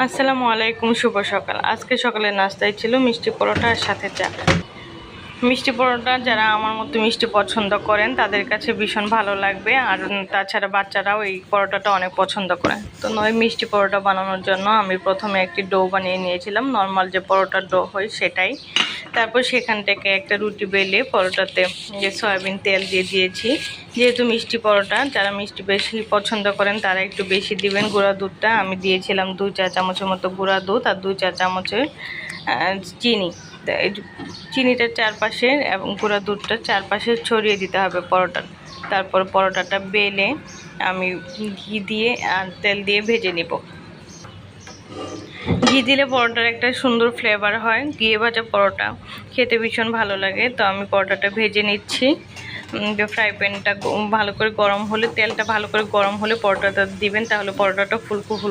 আসসালামু আলাইকুম, শুভ সকাল। আজকে সকালের নাস্তায় ছিল মিষ্টি পরোটা আর সাথে চা। মিষ্টি পরোটা যারা আমার মতো মিষ্টি পছন্দ করেন তাদের কাছে ভীষণ ভালো লাগবে, আর তাছাড়া বাচ্চারাও এই পরোটাটা অনেক পছন্দ করে। তো মিষ্টি পরোটা বানানোর জন্য আমি প্রথমে একটি ডো বানিয়ে নিয়েছিলাম, নর্মাল যে পরোটার ডো হয় সেটাই। তারপর সেখান থেকে একটা রুটি বেলে পরোটাতে যে সয়াবিন তেল দিয়ে দিয়েছি। যেহেতু মিষ্টি পরোটা, যারা মিষ্টি বেশি পছন্দ করেন তারা একটু বেশি দিবেন। গুঁড়া দুধটা আমি দিয়েছিলাম 2 চা চামচের মতো গুঁড়া দুধ, আর 2 চা চামচের চিনি। চিনিটার চারপাশে এবং গুঁড়া দুধটা চারপাশে ছড়িয়ে দিতে হবে পরোটার। তারপর পরোটাটা বেলে আমি ঘি দিয়ে আর তেল দিয়ে ভেজে নিব। ঘি দিলে পরোটার একটা সুন্দর ফ্লেভার হয়, ঘিয়ে ভাজা পরোটা খেতে ভীষণ ভালো লাগে। তো আমি পরোটাটা ভেজে নিচ্ছি। ফ্রাই প্যানটা ভালো করে গরম হলে, তেলটা ভালো করে গরম হলে পরোটাটা দিবেন, তাহলে পরোটাটা ফুলকো